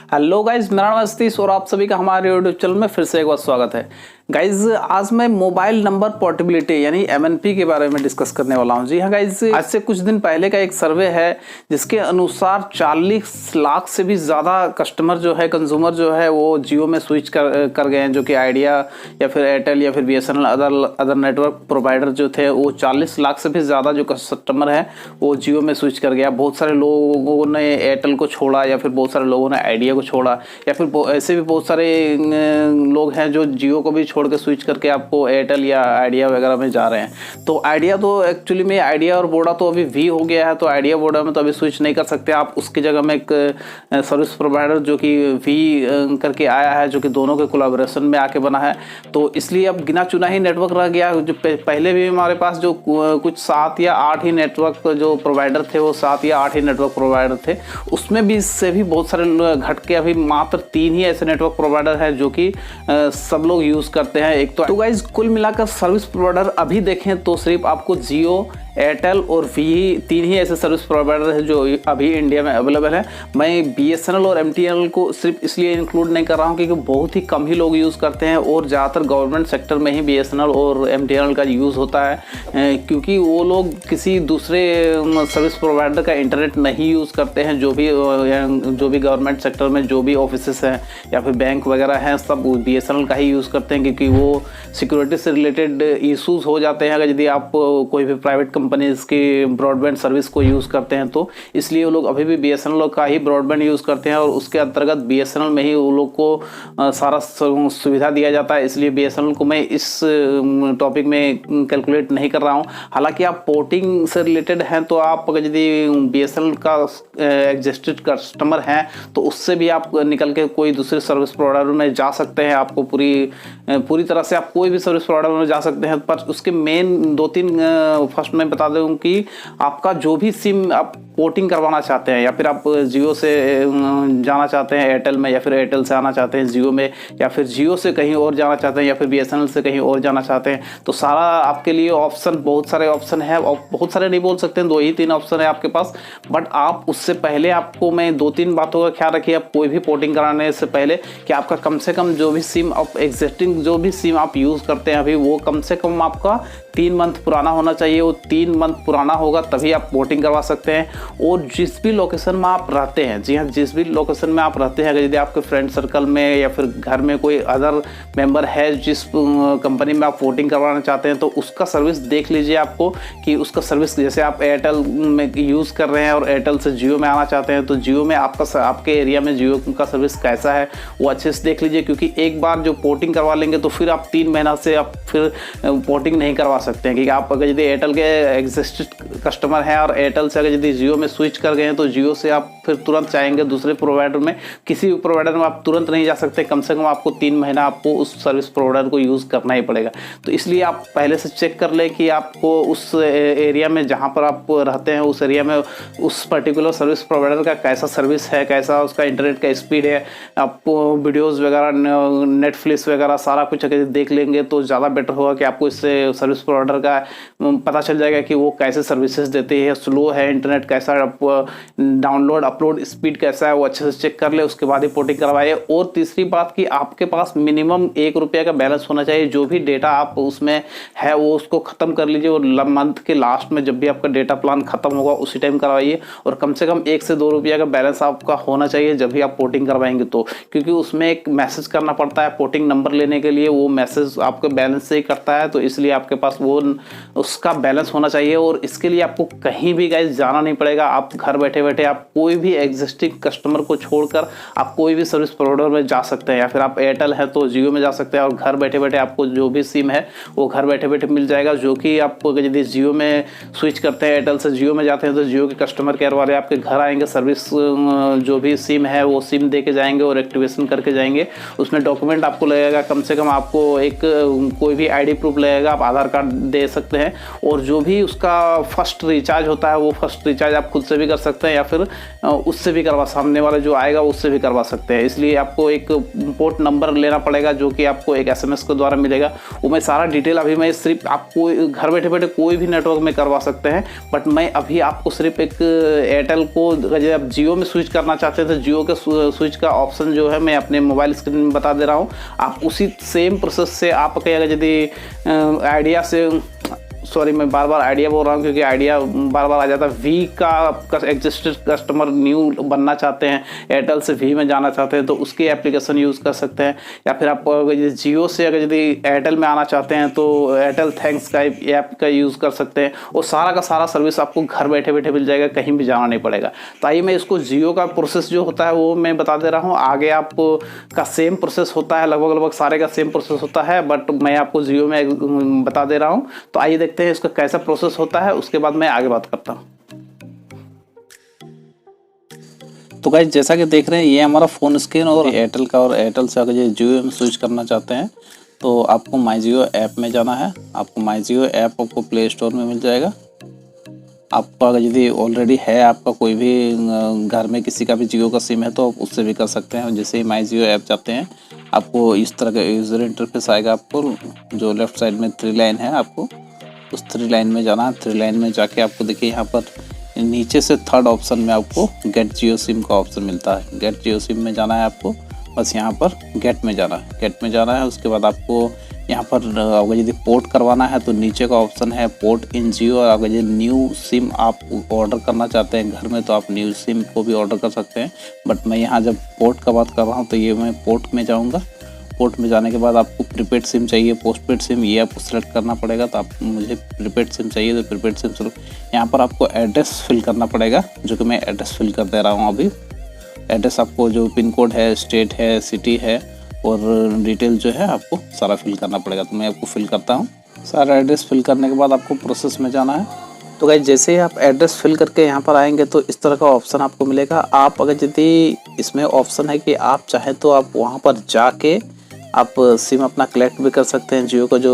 Hello guys, मेरा नाम सतीश और आप सभी का हमारे यूट्यूब चैनल में फिर से एक बार स्वागत है। गाइज, आज मैं मोबाइल नंबर पोर्टेबिलिटी यानी एमएनपी के बारे में डिस्कस करने वाला हूं। जी हाँ गाइज, आज से कुछ दिन पहले का एक सर्वे है जिसके अनुसार 40 लाख से भी ज़्यादा कस्टमर जो है, कंज्यूमर जो है वो जियो में स्विच कर गए हैं, जो कि आइडिया या फिर एयरटेल या फिर बीएसएनएल अदर नेटवर्क प्रोवाइडर जो थे वो 40 लाख से भी ज़्यादा जो कस्टमर है वो जियो में स्विच कर गया। बहुत सारे लोगों ने एयरटेल को छोड़ा या फिर बहुत सारे लोगों ने आइडिया को छोड़ा या फिर ऐसे भी बहुत सारे लोग हैं जो जियो को भी छोड़ के स्विच करके आपको एयरटेल या आइडिया वगैरह में जा रहे हैं। तो आइडिया तो एक्चुअली में आइडिया और वोडा तो अभी वी हो गया है, तो आइडिया वोडा में तो अभी स्विच नहीं कर सकते आप। उसकी जगह में एक सर्विस प्रोवाइडर जो कि वी करके आया है, जो कि दोनों के कोलैबोरेशन में आके बना है। तो इसलिए अब गिना चुना ही नेटवर्क रह गया। जो पहले भी हमारे पास जो कुछ 7 या 8 ही नेटवर्क जो प्रोवाइडर थे, वो 7 या 8 ही नेटवर्क प्रोवाइडर थे। उसमें भी इससे भी बहुत सारे घट के अभी मात्र 3 ही ऐसे नेटवर्क प्रोवाइडर हैं जो कि सब लोग यूज़ करते हैं। एक तो गाइज, कुल मिलाकर सर्विस प्रोवाइडर अभी देखें तो सिर्फ आपको जियो, एयरटेल और वी 3 ही ऐसे सर्विस प्रोवाइडर है जो अभी इंडिया में अवेलेबल है। मैं बीएसएनएल और एमटीएनएल को सिर्फ इसलिए इंक्लूड नहीं कर रहा हूँ क्योंकि बहुत ही कम ही लोग यूज़ करते हैं और ज़्यादातर गवर्नमेंट सेक्टर में ही बीएसएनएल और एमटीएनएल का यूज़ होता है, क्योंकि वो लोग किसी दूसरे सर्विस प्रोवाइडर का इंटरनेट नहीं यूज़ करते हैं। जो भी गवर्नमेंट सेक्टर में जो भी ऑफिस हैं या फिर बैंक वगैरह हैं, सब बीएसएनएल का ही यूज़ करते हैं, क्योंकि वो सिक्योरिटी से रिलेटेड इशूज़ हो जाते हैं अगर यदि आप कोई भी प्राइवेट कंपनीज की ब्रॉडबैंड सर्विस को यूज़ करते हैं। तो इसलिए वो लोग अभी भी बीएसएनएल का ही ब्रॉडबैंड यूज़ करते हैं और उसके अंतर्गत बीएसएनएल में ही वो लोग को सारा सुविधा दिया जाता है। इसलिए बीएसएनएल को मैं इस टॉपिक में कैलकुलेट नहीं कर रहा हूँ। हालांकि आप पोर्टिंग से रिलेटेड हैं तो आप अगर यदि बीएसएनएल का एग्जिस्टेड कस्टमर हैं तो उससे भी आप निकल के कोई दूसरे सर्विस प्रोवाइडर में जा सकते हैं। आपको पूरी तरह से आप कोई भी सर्विस प्रोवाइडर में जा सकते हैं, पर उसके मेन 2-3 फर्स्ट में बता दूं कि आपका जो भी सिम आप पोर्टिंग करवाना चाहते हैं या फिर आप जियो से जाना चाहते हैं एयरटेल में, या फिर एयरटेल से आना चाहते हैं जियो में, या फिर जियो से कहीं और जाना चाहते हैं या फिर बीएसएनएल से कहीं और जाना चाहते हैं, तो सारा आपके लिए ऑप्शन, बहुत सारे ऑप्शन है। बहुत सारे नहीं बोल सकते हैं, 2 ही 3 ऑप्शन है आपके पास। बट आप उससे पहले आपको मैं 2-3 बातों का ख्याल रखिए आप कोई भी पोर्टिंग कराने से पहले, कि आपका कम से कम जो भी सिम आप एग्जिस्टिंग जो भी सिम आप यूज़ करते हैं अभी, वो कम से कम आपका 3 मंथ पुराना होना चाहिए। वो 3 मंथ पुराना होगा तभी आप पोर्टिंग करवा सकते हैं। और जिस भी लोकेशन में आप रहते हैं, जी हाँ, जिस भी लोकेशन में आप रहते हैं, अगर यदि आपके फ्रेंड सर्कल में या फिर घर में कोई अदर मेंबर है जिस कंपनी में आप पोर्टिंग करवाना चाहते हैं, तो उसका सर्विस देख लीजिए आपको कि उसका सर्विस, जैसे आप एयरटेल में यूज़ कर रहे हैं और एयरटेल से जियो में आना चाहते हैं, तो जियो में आपके एरिया में जियो का सर्विस कैसा है वो अच्छे से देख लीजिए। क्योंकि एक बार जो पोर्टिंग करवा लेंगे तो फिर आप 3 महीना से आप फिर पोर्टिंग नहीं करवा सकते हैं। क्योंकि आप अगर यदि एयरटेल के एग्जिस्टेड कस्टमर हैं और एयरटेल से अगर यदि जियो में स्विच कर गए हैं, तो जियो से आप फिर तुरंत चाहेंगे दूसरे प्रोवाइडर में, किसी भी प्रोवाइडर में आप तुरंत नहीं जा सकते। कम से कम आपको 3 महीना आपको उस सर्विस प्रोवाइडर को यूज़ करना ही पड़ेगा। तो इसलिए आप पहले से चेक कर लें कि आपको उस एरिया में जहाँ पर आप रहते हैं, उस एरिया में उस पर्टिकुलर सर्विस प्रोवाइडर का कैसा सर्विस है, कैसा उसका इंटरनेट का स्पीड है। आपको वीडियोज़ वगैरह, नेटफ्लिक्स वगैरह सारा कुछ अगर देख लेंगे तो ज़्यादा बेटर होगा कि आपको इससे सर्विस प्रोवाइडर का पता चल जाएगा कि वो कैसे सर्विसेज देते हैं, स्लो है इंटरनेट कैसा, डाउनलोड अपलोड स्पीड कैसा है, वो अच्छे से चेक कर ले, उसके बाद ही पोर्टिंग करवाइए। और तीसरी बात कि आपके पास मिनिमम 1 रुपये का बैलेंस होना चाहिए। जो भी डेटा आप उसमें है वो उसको ख़त्म कर लीजिए, और मंथ के लास्ट में जब भी आपका डेटा प्लान ख़त्म होगा उसी टाइम करवाइए। और कम से कम 1 से 2 रुपये का बैलेंस आपका होना चाहिए जब भी आप पोर्टिंग करवाएंगे तो, क्योंकि उसमें एक मैसेज करना पड़ता है पोर्टिंग नंबर लेने के लिए, वो मैसेज आपके बैलेंस से ही करता है। तो इसलिए आपके पास वो उसका बैलेंस होना चाहिए। और इसके लिए आपको कहीं भी गाइस जाना नहीं पड़ेगा। आप घर बैठे बैठे आप कोई भी एग्जिस्टिंग कस्टमर को छोड़कर आप कोई भी सर्विस प्रोवाइडर में जा सकते हैं, या फिर आप एयरटेल है तो जियो में जा सकते हैं। और घर बैठे बैठे आपको जो भी सिम है वो घर बैठे बैठे मिल जाएगा। जो कि आपको यदि जियो में स्विच करते हैं, एयरटेल से जियो में जाते हैं, तो जियो के कस्टमर केयर वाले आपके घर आएंगे, सर्विस जो भी सिम है वो सिम दे के जाएंगे और एक्टिवेशन करके जाएंगे। उसमें डॉक्यूमेंट आपको लगेगा, कम से कम आपको एक कोई भी ID प्रूफ लगेगा, आप आधार कार्ड दे सकते हैं। और जो भी भी उसका फर्स्ट रिचार्ज होता है वो फर्स्ट रिचार्ज आप खुद से भी कर सकते हैं या फिर उससे भी सामने वाला जो आएगा उससे भी करवा सकते हैं। इसलिए आपको एक पोर्ट नंबर लेना पड़ेगा जो कि आपको एक SMS के द्वारा मिलेगा। वो मैं सारा डिटेल अभी मैं सिर्फ आपको घर बैठे बैठे कोई भी नेटवर्क में करवा सकते हैं, बट मैं अभी आपको सिर्फ एक एयरटेल को अगर आप जियो में स्विच करना चाहते हैं तो जियो के स्विच का ऑप्शन जो है मैं अपने मोबाइल स्क्रीन में बता दे रहा हूँ। आप उसी सेम प्रोसेस से आप अगर यदि आइडिया से, सॉरी मैं बार बार आइडिया बोल रहा हूँ क्योंकि आइडिया बार बार आ जाता है। वी का एग्जिस्टेड कस्टमर न्यू बनना चाहते हैं, एयरटेल से वी में जाना चाहते हैं तो उसकी एप्लीकेशन यूज़ कर सकते हैं। या फिर आप अगर जियो से अगर यदि एयरटेल में आना चाहते हैं तो एयरटेल थैंक्स का ऐप का यूज़ कर सकते हैं। और सारा का सारा सर्विस आपको घर बैठे बैठे मिल जाएगा, कहीं भी जाना नहीं पड़ेगा। तो आइए मैं इसको जियो का प्रोसेस जो होता है वो मैं बता दे रहा हूँ। आगे आपका सेम प्रोसेस होता है, लगभग सारे का सेम प्रोसेस होता है, बट मैं आपको जियो में बता दे रहा हूँ। तो आइए देखते हैं इसका कैसा प्रोसेस होता है, उसके बाद मैं आगे बात करता हूँ। तो गाइस जैसा कि देख रहे हैं ये हमारा फ़ोन स्क्रीन और एयरटेल का, और एयरटेल से अगर ये जियो में स्विच करना चाहते हैं तो आपको माई जियो ऐप में जाना है। आपको माई जियो ऐप आपको प्ले स्टोर में मिल जाएगा। आपका अगर यदि ऑलरेडी है आपका कोई भी घर में किसी का भी जियो का सिम है तो आप उससे भी कर सकते हैं। जैसे ही माई जियो ऐप जाते हैं आपको इस तरह का यूज़र इंटरफेस आएगा। आपको जो लेफ्ट साइड में 3 लाइन है आपको उस 3 लाइन में जाना है। 3 लाइन में जाके आपको देखिए यहाँ पर नीचे से थर्ड ऑप्शन में आपको गेट जियो सिम का ऑप्शन मिलता है। गेट जियो सिम में जाना है आपको, बस यहाँ पर गेट में जाना है। गेट में जाना है, उसके बाद आपको यहाँ पर अगर यदि पोर्ट करवाना है तो नीचे का ऑप्शन है पोर्ट इन जियो। और अगर ये न्यू सिम आप ऑर्डर करना चाहते हैं घर में तो आप न्यू सिम को भी ऑर्डर कर सकते हैं। बट मैं यहाँ जब पोर्ट का बात कर रहा हूँ तो ये मैं पोर्ट में जाऊँगा। पोर्ट में जाने के बाद आपको प्रीपेड सिम चाहिए, पोस्टपेड सिम, ये आपको सेलेक्ट करना पड़ेगा। तो आप मुझे प्रीपेड सिम चाहिए तो प्रीपेड सिम सेलेक्ट। यहाँ पर आपको एड्रेस फिल करना पड़ेगा, जो कि मैं एड्रेस फिल कर दे रहा हूँ अभी। एड्रेस आपको जो पिन कोड है, स्टेट है, सिटी है और डिटेल जो है आपको सारा फिल करना पड़ेगा। तो मैं आपको फिल करता हूँ। सारा एड्रेस फिल करने के बाद आपको प्रोसेस में जाना है। तो गाइस जैसे ही आप एड्रेस फिल करके यहाँ पर आएंगे तो इस तरह का ऑप्शन आपको मिलेगा। आप अगर यदि इसमें ऑप्शन है कि आप चाहें तो आप वहाँ पर जाके आप सिम अपना कलेक्ट भी कर सकते हैं। जियो का जो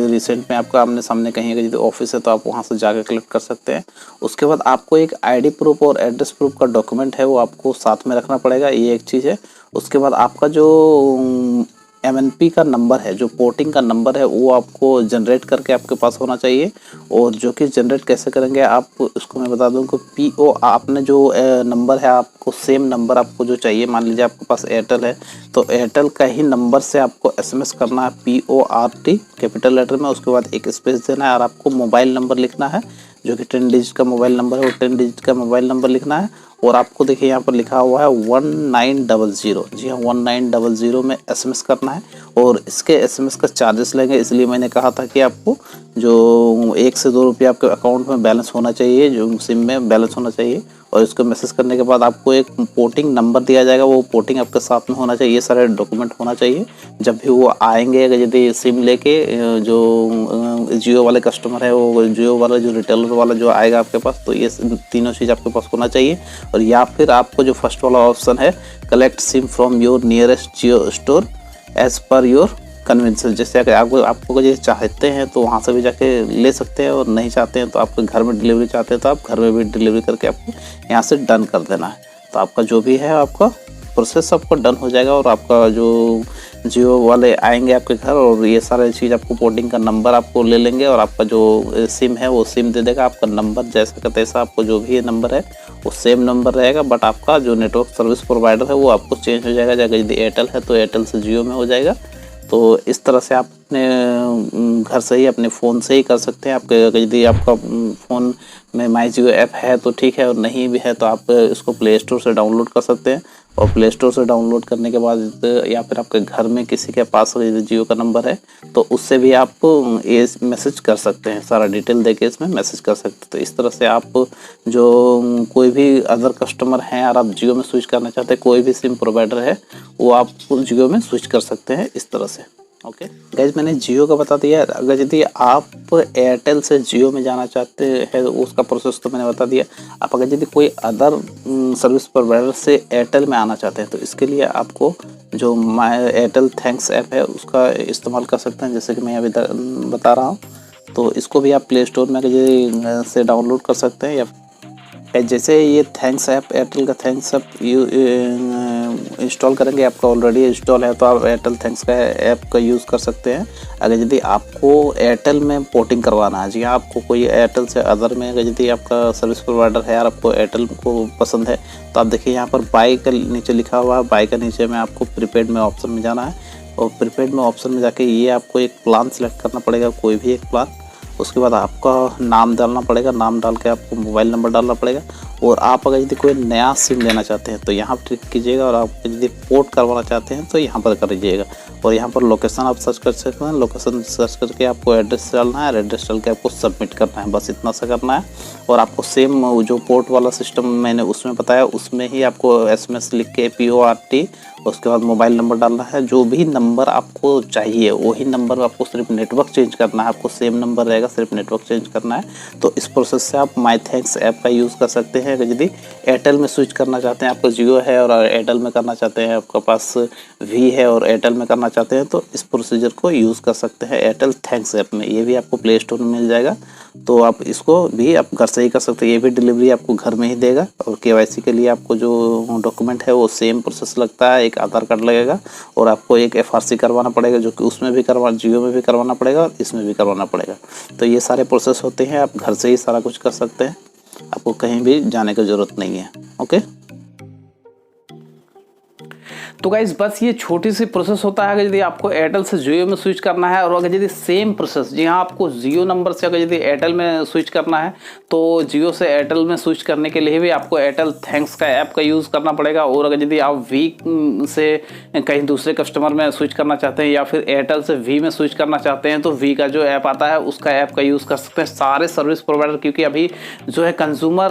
रिसेंट में आपका आमने सामने कहीं अगर यदि ऑफिस है तो आप वहाँ से जाकर कलेक्ट कर सकते हैं। उसके बाद आपको एक आईडी प्रूफ और एड्रेस प्रूफ का डॉक्यूमेंट है वो आपको साथ में रखना पड़ेगा, ये एक चीज़ है। उसके बाद आपका जो MNP का नंबर है, जो पोर्टिंग का नंबर है वो आपको जनरेट करके आपके पास होना चाहिए। और जो कि जनरेट कैसे करेंगे आप उसको मैं बता दूं कि PO आपने जो नंबर है आपको सेम नंबर आपको जो चाहिए, मान लीजिए आपके पास एयरटेल है तो एयरटेल का ही नंबर से आपको SMS करना है PORT कैपिटल लेटर में। उसके बाद एक स्पेस देना है और आपको मोबाइल नंबर लिखना है जो कि 10 डिजिट का मोबाइल नंबर है, वो 10 डिजिट का मोबाइल नंबर लिखना है। और आपको देखिए यहाँ पर लिखा हुआ है 1900, जी हाँ 1900 में SMS करना है। और इसके SMS का चार्जेस लेंगे, इसलिए मैंने कहा था कि आपको जो 1 से 2 रुपये आपके अकाउंट में बैलेंस होना चाहिए, जो सिम में बैलेंस होना चाहिए। और इसको मैसेज करने के बाद आपको एक पोर्टिंग नंबर दिया जाएगा, वो पोर्टिंग आपके साथ में होना चाहिए। ये सारे डॉक्यूमेंट होना चाहिए जब भी वो आएंगे। अगर यदि सिम लेके जो जियो वाले कस्टमर है वो जियो वाला जो रिटेलर वाला जो आएगा आपके पास, तो ये तीनों चीज़ आपके पास होना चाहिए। और या फिर आपको जो फर्स्ट वाला ऑप्शन है collect SIM from your nearest Jio store as per your convention, जैसे अगर आपको अगर चाहते हैं तो वहाँ से भी जाके ले सकते हैं, और नहीं चाहते हैं तो आपके घर में डिलीवरी चाहते हैं तो आप घर में भी डिलीवरी करके आपको यहाँ से डन कर देना है। तो आपका जो भी है आपका प्रोसेस आपका डन हो जाएगा। और आपका जो जियो वाले आएंगे आपके घर और ये सारे चीज़ आपको पोर्टिंग का नंबर आपको ले लेंगे और आपका जो सिम है वो सिम दे देगा। आपका नंबर जैसा का तैसा आपको जो भी नंबर है वो सेम नंबर रहेगा, बट आपका जो नेटवर्क सर्विस प्रोवाइडर है वो आपको चेंज हो जाएगा। अगर यदि एयरटेल है तो एयरटेल से जियो में हो जाएगा। तो इस तरह से आप अपने घर से ही अपने फ़ोन से ही कर सकते हैं। आपके यदि आपका फ़ोन में माई जियो ऐप है तो ठीक है, और नहीं भी है तो आप इसको प्ले स्टोर से डाउनलोड कर सकते हैं। और प्ले स्टोर से डाउनलोड करने के बाद या फिर आपके घर में किसी के पास जियो का नंबर है तो उससे भी आप ये मैसेज कर सकते हैं, सारा डिटेल देके इसमें मैसेज कर सकते हैं। तो इस तरह से आप जो कोई भी अदर कस्टमर हैं और आप जियो में स्विच करना चाहते हैं, कोई भी सिम प्रोवाइडर है वो आप जियो में स्विच कर सकते हैं इस तरह से। ओके गाइज, मैंने जियो का बता दिया। अगर यदि आप एयरटेल से जियो में जाना चाहते हैं उसका प्रोसेस तो मैंने बता दिया। आप अगर यदि कोई अदर सर्विस प्रोवाइडर से एयरटेल में आना चाहते हैं तो इसके लिए आपको जो माय एयरटेल थैंक्स ऐप है उसका इस्तेमाल कर सकते हैं, जैसे कि मैं अभी बता रहा हूँ। तो इसको भी आप प्ले स्टोर में से डाउनलोड कर सकते हैं। या जैसे ये थैंक्स ऐप, एयरटेल का थैंक्स ऐप इंस्टॉल करेंगे, आपका ऑलरेडी इंस्टॉल है तो आप एयरटेल थैंक्स का ऐप का यूज़ कर सकते हैं। अगर यदि आपको एयरटेल में पोर्टिंग करवाना है, जी हाँ, आपको कोई एयरटेल से अदर में अगर यदि आपका सर्विस प्रोवाइडर है और आपको एयरटेल को पसंद है तो आप देखिए यहाँ पर बाय का नीचे लिखा हुआ है। बाय का नीचे में आपको प्रीपेड में ऑप्शन में जाना है और प्रीपेड में ऑप्शन में जाके ये आपको एक प्लान सेलेक्ट करना पड़ेगा, कोई भी एक प्लान। उसके बाद आपका नाम डालना पड़ेगा, नाम डाल के आपको मोबाइल नंबर डालना पड़ेगा। और आप अगर यदि कोई नया सिम लेना चाहते हैं तो यहाँ पर क्लिक कीजिएगा और आप यदि पोर्ट करवाना चाहते हैं तो यहाँ पर कर दीजिएगा। और यहाँ पर लोकेशन आप सर्च कर सकते हैं। लोकेशन सर्च करके आपको एड्रेस डालना है, एड्रेस डाल के आपको सबमिट करना है, बस इतना सा करना है। और आपको सेम जो पोर्ट वाला सिस्टम मैंने उसमें बताया उसमें ही आपको SMS लिख के PORT, उसके बाद मोबाइल नंबर डालना है। जो भी नंबर आपको चाहिए वही नंबर आपको सिर्फ नेटवर्क चेंज करना है, आपको सेम नंबर रहेगा, सिर्फ नेटवर्क चेंज करना है। तो इस प्रोसेस से आप माई थैंक्स ऐप का यूज़ कर सकते हैं। अगर यदि एयरटेल में स्विच करना चाहते हैं, आपका जियो है और एयरटेल में करना चाहते हैं, आपके पास वी है और एयरटेल में करना चाहते हैं, तो इस प्रोसीजर को यूज़ कर सकते हैं एयरटेल थैंक्स ऐप में। ये भी आपको प्ले स्टोर में मिल जाएगा, तो आप इसको भी आप घर से ही कर सकते हैं। ये भी डिलीवरी आपको घर में ही देगा। और KYC के लिए आपको जो डॉक्यूमेंट है वो सेम प्रोसेस लगता है, एक आधार कार्ड लगेगा और आपको एक FRC करवाना पड़ेगा, जो कि उसमें भी जियो में भी करवाना पड़ेगा और इसमें भी करवाना पड़ेगा। तो ये सारे प्रोसेस होते हैं, आप घर से ही सारा कुछ कर सकते हैं, आपको कहीं भी जाने की ज़रूरत नहीं है। ओके, तो गाइज बस ये छोटी सी प्रोसेस होता है। अगर यदि आपको एयरटेल से जियो में स्विच करना है और अगर यदि सेम प्रोसेस, जी हाँ, आपको जियो नंबर से अगर यदि एयरटेल में स्विच करना है तो जियो से एयरटेल में स्विच करने के लिए भी आपको एयरटेल थैंक्स का ऐप का यूज़ करना पड़ेगा। और अगर यदि आप वी से कहीं दूसरे कस्टमर में स्विच करना चाहते हैं या फिर एयरटेल से वी में स्विच करना चाहते हैं तो वी का जो ऐप आता है उसका ऐप का यूज़ कर सकते हैं सारे सर्विस प्रोवाइडर। क्योंकि अभी जो है कंज्यूमर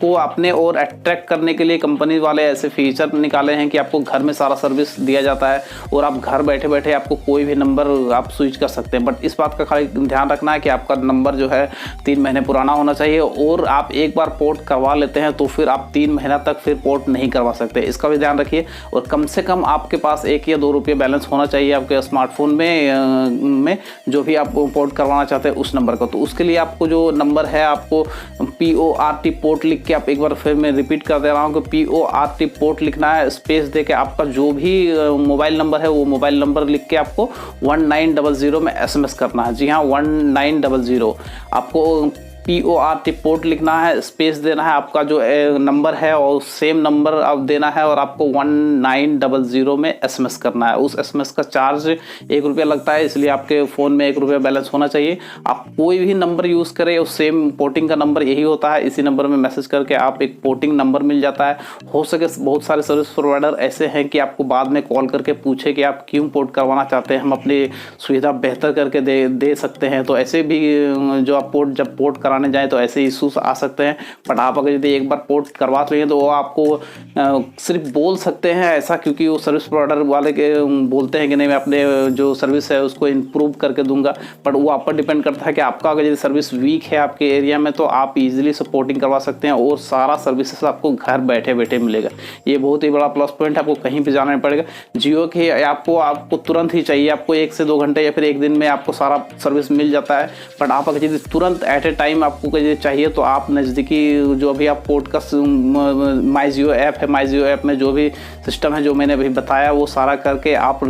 को अपने और अट्रैक्ट करने के लिए कंपनी वाले ऐसे फीचर निकाले हैं कि आपको घर में सारा सर्विस दिया जाता है और आप घर बैठे बैठे आपको कोई भी नंबर आप स्विच कर सकते हैं। बट इस बात का खाली ध्यान रखना है कि आपका नंबर जो है 3 महीने पुराना होना चाहिए और आप एक बार पोर्ट करवा लेते हैं तो फिर आप 3 महीना तक फिर पोर्ट नहीं करवा सकते, इसका भी ध्यान रखिए। और कम से कम आपके पास 1 या 2 रुपये बैलेंस होना चाहिए आपके स्मार्टफोन में जो भी आप पोर्ट करवाना चाहते हैं उस नंबर का। तो उसके लिए आपको जो नंबर है आपको PORT पोर्ट लिख के, आप एक बार फिर मैं रिपीट कर दे रहा हूँ कि PORT पोर्ट लिखना है, स्पेस दे के आपका जो भी मोबाइल नंबर है वो मोबाइल नंबर लिख के आपको 1900 में SMS करना है। जी हाँ, 1900 आपको PORT पोर्ट लिखना है, स्पेस देना है, आपका जो नंबर है और सेम नंबर आप देना है और आपको 1900 में SMS करना है। उस SMS का चार्ज 1 रुपया लगता है, इसलिए आपके फ़ोन में 1 रुपया बैलेंस होना चाहिए। आप कोई भी नंबर यूज़ करें उस सेम पोर्टिंग का नंबर यही होता है, इसी नंबर में मैसेज करके आप एक पोर्टिंग नंबर मिल जाता है। हो सके बहुत सारे सर्विस प्रोवाइडर ऐसे हैं कि आपको बाद में कॉल करके पूछे कि आप क्यों पोर्ट करवाना चाहते हैं, हम अपनी सुविधा बेहतर करके दे सकते हैं। तो ऐसे भी जो आप जब पोर्ट कराने जाए तो ऐसे इशूज आ सकते हैं। बट आप अगर यदि एक बार पोर्ट करवा लेंगे तो वो आपको सिर्फ बोल सकते हैं ऐसा, क्योंकि वो सर्विस प्रोवाइडर वाले के बोलते हैं कि नहीं मैं अपने जो सर्विस है उसको इम्प्रूव करके दूंगा। बट वो आप पर डिपेंड करता है कि आपका अगर यदि सर्विस वीक है आपके एरिया में तो आप इजीली सपोर्टिंग करवा सकते हैं और सारा सर्विसेज आपको घर बैठे बैठे मिलेगा। ये बहुत ही बड़ा प्लस पॉइंट है, आपको कहीं भी जाना नहीं पड़ेगा। जियो के आपको तुरंत ही चाहिए, आपको 1 से 2 घंटे या फिर 1 दिन में आपको सारा सर्विस मिल जाता है। बट आप अगर यदि तुरंत एट ए टाइम आपको चाहिए तो आप नज़दीकी जो अभी आप पोर्ट का माई जियो ऐप है, माई जियो ऐप में जो भी सिस्टम है जो मैंने अभी बताया वो सारा करके आप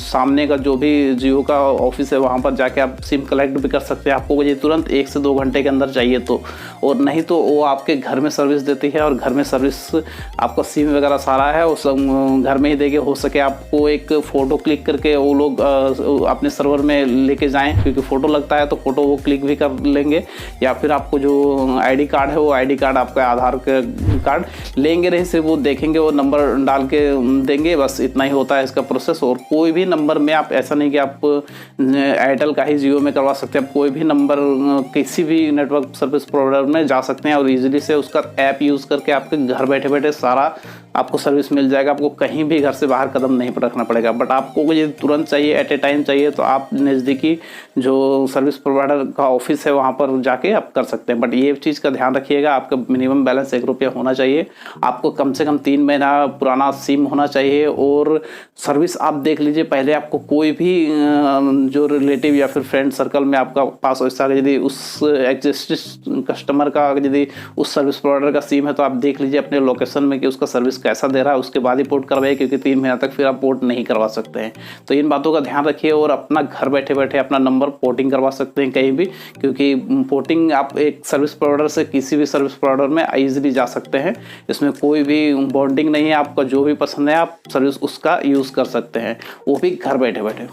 सामने का जो भी जियो का ऑफिस है वहाँ पर जाके आप सिम कलेक्ट भी कर सकते हैं। आपको ये तुरंत 1 से 2 घंटे के अंदर चाहिए तो, और नहीं तो वो आपके घर में सर्विस देती है और घर में सर्विस आपका सिम वगैरह सारा है वो सब घर में ही देंगे। हो सके आपको एक फ़ोटो क्लिक करके वो लोग अपने सर्वर में लेके जाएँ, क्योंकि फ़ोटो लगता है तो फ़ोटो वो क्लिक भी कर लेंगे। या फिर आपको जो ID कार्ड है वो ID कार्ड आपका आधार कार्ड लेंगे नहीं, सिर्फ वो देखेंगे वो नंबर डाल के देंगे, बस इतना ही होता है इसका प्रोसेस। और कोई भी नंबर में आप ऐसा नहीं कि आप एयरटेल का ही जियो में करवा सकते हैं, आप कोई भी नंबर किसी भी नेटवर्क सर्विस प्रोवाइडर में जा सकते हैं और इजीली से उसका ऐप यूज़ करके आपके घर बैठे बैठे सारा आपको सर्विस मिल जाएगा। आपको कहीं भी घर से बाहर कदम नहीं रखना पड़ेगा। बट आपको ये तुरंत चाहिए, एट ए टाइम चाहिए, तो आप नज़दीकी जो सर्विस प्रोवाइडर का ऑफिस है वहाँ पर जाके आप कर सकते हैं। बट ये चीज़ का ध्यान रखिएगा, आपका मिनिमम बैलेंस 1 रुपया होना चाहिए। आपको कम से कम 3 महीना पुराना सिम होना चाहिए। और सर्विस आप देख लीजिए, पहले आपको कोई भी जो रिलेटिव या फिर फ्रेंड सर्कल में आपका पास वैसा यदि उस एग्जिस्टिंग कस्टमर का यदि उस सर्विस प्रोवाइडर का सिम है तो आप देख लीजिए अपने लोकेशन में कि उसका सर्विस कैसा दे रहा है, उसके बाद ही पोर्ट करवाइए, क्योंकि 3 महीना तक फिर आप पोर्ट नहीं करवा सकते हैं। तो इन बातों का ध्यान रखिए और अपना घर बैठे बैठे अपना नंबर पोर्टिंग करवा सकते हैं कहीं भी, क्योंकि पोर्टिंग आप एक सर्विस प्रोवाइडर से किसी भी सर्विस प्रोवाइडर में ईजिली जा सकते हैं। इसमें कोई भी बॉन्डिंग नहीं है, आपका जो भी पसंद है आप सर्विस उसका यूज़ कर सकते हैं, वो भी घर बैठे बैठे।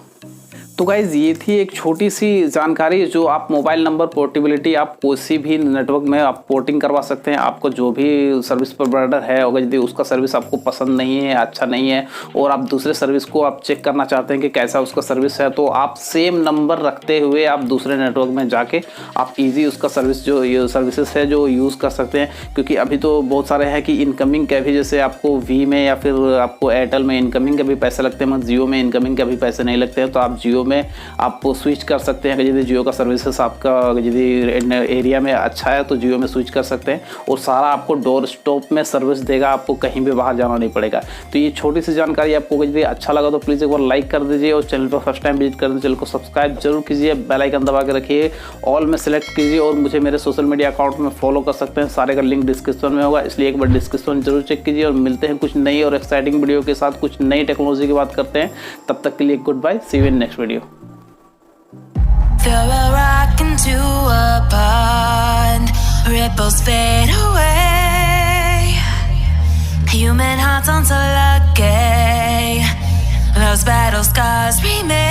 तो गाइज़ ये थी एक छोटी सी जानकारी जो आप मोबाइल नंबर पोर्टेबिलिटी आप किसी भी नेटवर्क में आप पोर्टिंग करवा सकते हैं। आपको जो भी सर्विस प्रोवाइडर है अगर यदि उसका सर्विस आपको पसंद नहीं है, अच्छा नहीं है, और आप दूसरे सर्विस को आप चेक करना चाहते हैं कि कैसा उसका सर्विस है, तो आप सेम नंबर रखते हुए आप दूसरे नेटवर्क में जाके आप ईजी उसका सर्विस जो सर्विसेज है जो यूज़ कर सकते हैं। क्योंकि अभी तो बहुत सारे हैं कि इनकमिंग के भी, जैसे आपको वी में या फिर आपको एयरटेल में इनकमिंग के भी पैसे लगते हैं, मगर जियो में इनकमिंग के भी पैसे नहीं लगते हैं। तो आप जियो में आप स्विच कर सकते हैं। अगर यदि जियो का सर्विसेज आपका यदि एरिया में अच्छा है तो जियो में स्विच कर सकते हैं, और सारा आपको डोर स्टॉप में सर्विस देगा, आपको कहीं भी बाहर जाना नहीं पड़ेगा। तो ये छोटी सी जानकारी आपको यदि अच्छा लगा तो प्लीज़ एक बार लाइक कर दीजिए, और चैनल पर फर्स्ट टाइम विजिट कर दीजिए, चैनल को सब्सक्राइब जरूर कीजिए, बेल आइकन दबा के रखिए, ऑल में सेलेक्ट कीजिए, और मुझे मेरे सोशल मीडिया अकाउंट में फॉलो कर सकते हैं। सारे का लिंक डिस्क्रिप्शन में होगा, इसलिए एक बार डिस्क्रिप्शन जरूर चेक कीजिए। और मिलते हैं कुछ नई और एक्साइटिंग वीडियो के साथ, कुछ नई टेक्नोलॉजी की बात करते हैं। तब तक के लिए good bye, see you in next video. Throw a rock into a pond, ripples fade away. Human hearts aren't so lucky, those battle scars remain.